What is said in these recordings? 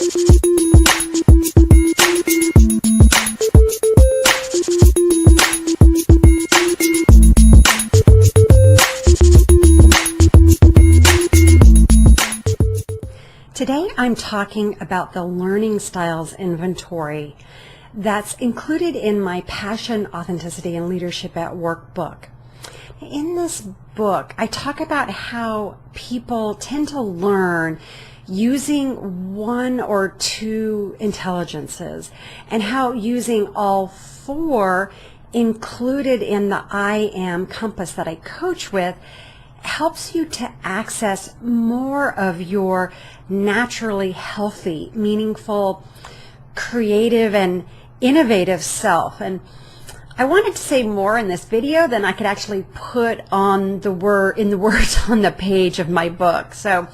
Today I'm talking about the Learning Styles inventory that's included in my Passion, Authenticity, and Leadership at Work book. In this book, I talk about how people tend to learn using one or two intelligences and how using all four included in the I Am compass that I coach with helps you to access more of your naturally healthy, meaningful, creative, and innovative self. And I wanted to say more in this video than I could actually put on the words on the page of my book. So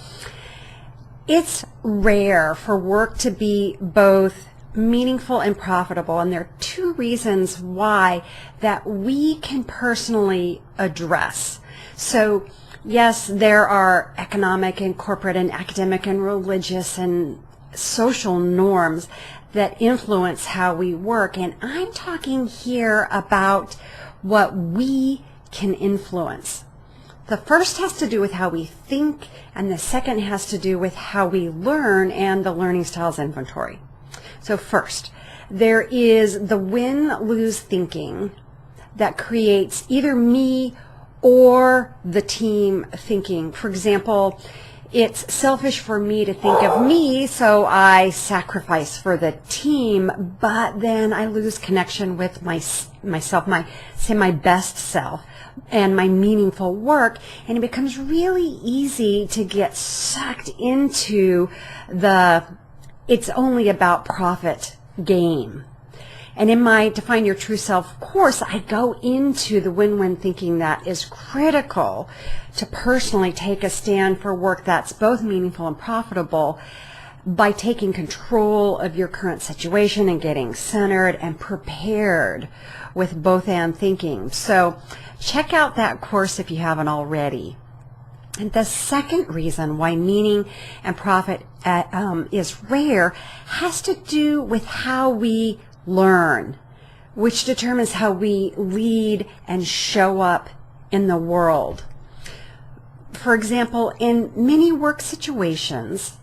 it's rare for work to be both meaningful and profitable, and there are two reasons why that we can personally address. So yes, there are economic and corporate and academic and religious and social norms that influence how we work, and I'm talking here about what we can influence. The first has to do with how we think, and the second has to do with how we learn and the Learning Styles inventory. So first, there is the win-lose thinking that creates either me or the team thinking. For example, it's selfish for me to think of me, so I sacrifice for the team, but then I lose connection with myself, my best self, and my meaningful work, and it becomes really easy to get sucked into the it's only about profit game. And in my Define Your True Self course, I go into the win-win thinking that is critical to personally take a stand for work that's both meaningful and profitable by taking control of your current situation and getting centered and prepared with both and thinking. So check out that course if you haven't already. And the second reason why meaning and profit is rare has to do with how we learn, which determines how we lead and show up in the world. For example, in many work situations,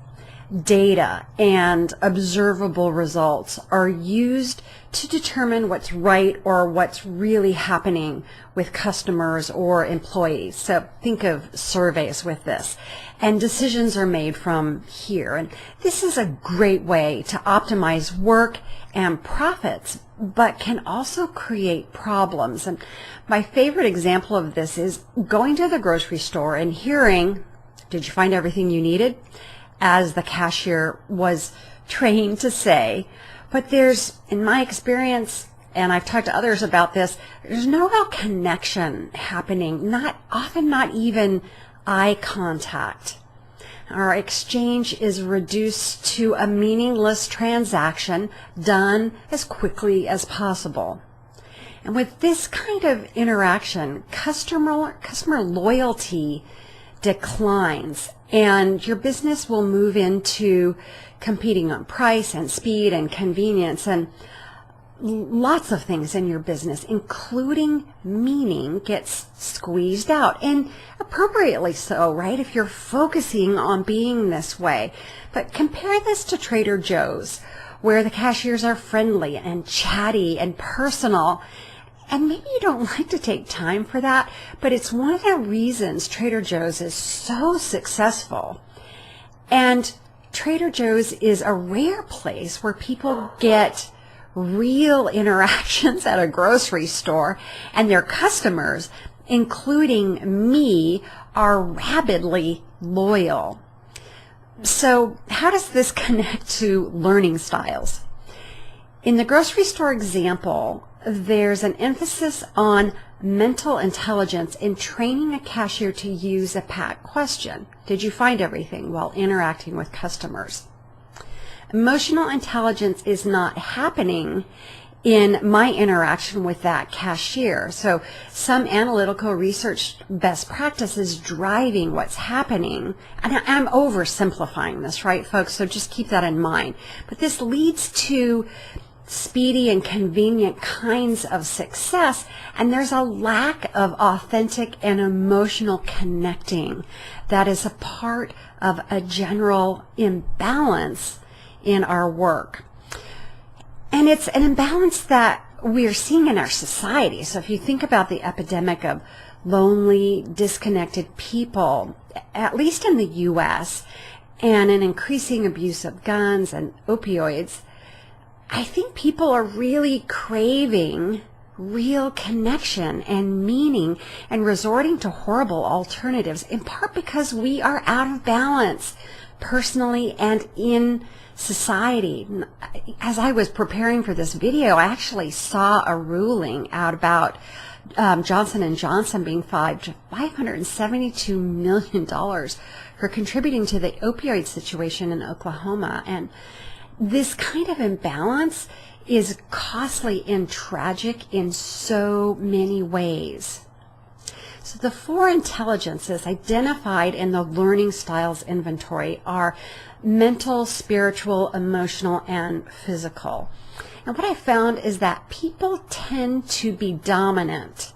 data and observable results are used to determine what's right or what's really happening with customers or employees. So think of surveys with this. And decisions are made from here. And this is a great way to optimize work and profits, but can also create problems. And my favorite example of this is going to the grocery store and hearing, "Did you find everything you needed?" as the cashier was trained to say. But there's, in my experience, and I've talked to others about this, there's no real connection happening, often not even eye contact. Our exchange is reduced to a meaningless transaction done as quickly as possible. And with this kind of interaction, customer loyalty declines, and your business will move into competing on price and speed and convenience, and lots of things in your business, including meaning, gets squeezed out, and appropriately so, right, if you're focusing on being this way. But compare this to Trader Joe's, where the cashiers are friendly and chatty and personal. And maybe you don't like to take time for that, but it's one of the reasons Trader Joe's is so successful. And Trader Joe's is a rare place where people get real interactions at a grocery store, and their customers, including me, are rabidly loyal. So how does this connect to learning styles? In the grocery store example, there's an emphasis on mental intelligence in training a cashier to use a pat question. Did you find everything, while interacting with customers? Emotional intelligence is not happening in my interaction with that cashier. So some analytical research best practices driving what's happening. And I'm oversimplifying this, right, folks? So just keep that in mind. But this leads to speedy and convenient kinds of success, and there's a lack of authentic and emotional connecting that is a part of a general imbalance in our work. And it's an imbalance that we're seeing in our society. So if you think about the epidemic of lonely, disconnected people, at least in the U.S., and an increasing abuse of guns and opioids, I think people are really craving real connection and meaning and resorting to horrible alternatives, in part because we are out of balance personally and in society. As I was preparing for this video, I actually saw a ruling out about Johnson & Johnson being fined $572 million for contributing to the opioid situation in Oklahoma. And this kind of imbalance is costly and tragic in so many ways. So the 4 intelligences identified in the learning styles inventory are mental, spiritual, emotional, and physical. And what I found is that people tend to be dominant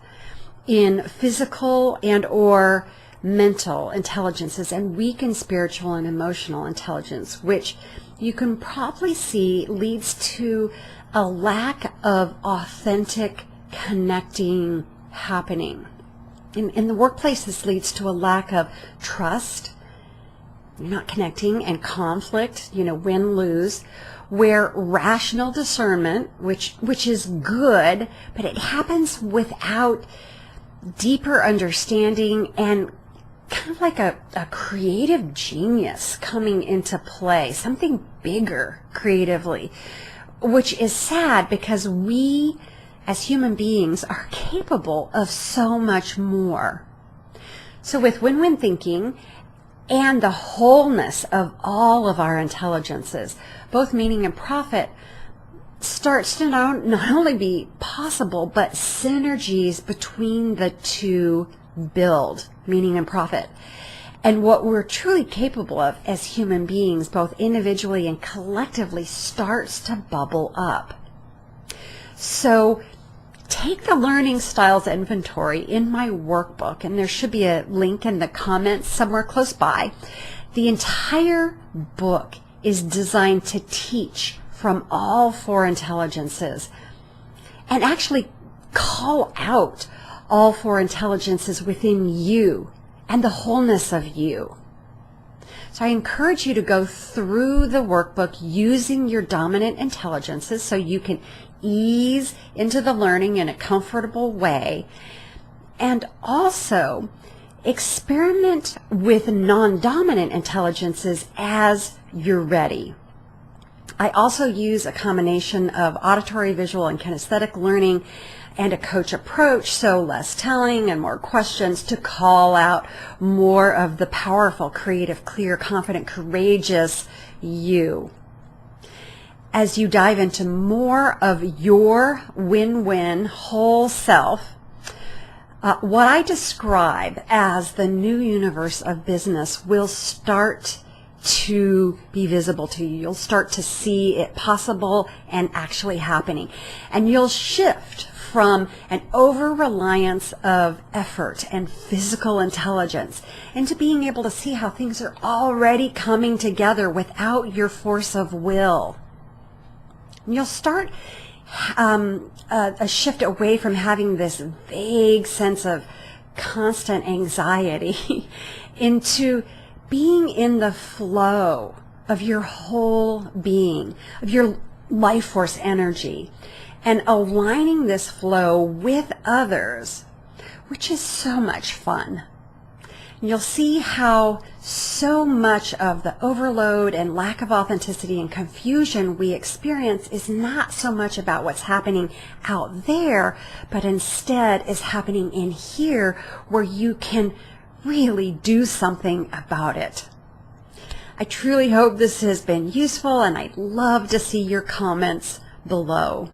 in physical and or mental intelligences and weak in spiritual and emotional intelligence, which you can probably see leads to a lack of authentic connecting happening. In the workplace, this leads to a lack of trust, you're not connecting, and conflict, win-lose, where rational discernment, which is good, but it happens without deeper understanding and kind of like a creative genius coming into play, something bigger creatively, which is sad because we as human beings are capable of so much more. So with win-win thinking and the wholeness of all of our intelligences, both meaning and profit, starts to not only be possible, but synergies between the two build meaning and profit. And what we're truly capable of as human beings, both individually and collectively, starts to bubble up. So take the learning styles inventory in my workbook, and there should be a link in the comments somewhere close by. The entire book is designed to teach from all 4 intelligences and actually call out all 4 intelligences within you and the wholeness of you. So I encourage you to go through the workbook using your dominant intelligences so you can ease into the learning in a comfortable way, and also experiment with non-dominant intelligences as you're ready. I also use a combination of auditory, visual, and kinesthetic learning and a coach approach, so less telling and more questions to call out more of the powerful, creative, clear, confident, courageous you. As you dive into more of your win-win whole self, what I describe as the new universe of business will start to be visible to you. You'll start to see it possible and actually happening. And you'll shift from an over-reliance of effort and physical intelligence into being able to see how things are already coming together without your force of will. And you'll start a shift away from having this vague sense of constant anxiety into being in the flow of your whole being, of your life force energy, and aligning this flow with others, which is so much fun. And you'll see how so much of the overload and lack of authenticity and confusion we experience is not so much about what's happening out there, but instead is happening in here, where you can really do something about it. I truly hope this has been useful, and I'd love to see your comments below.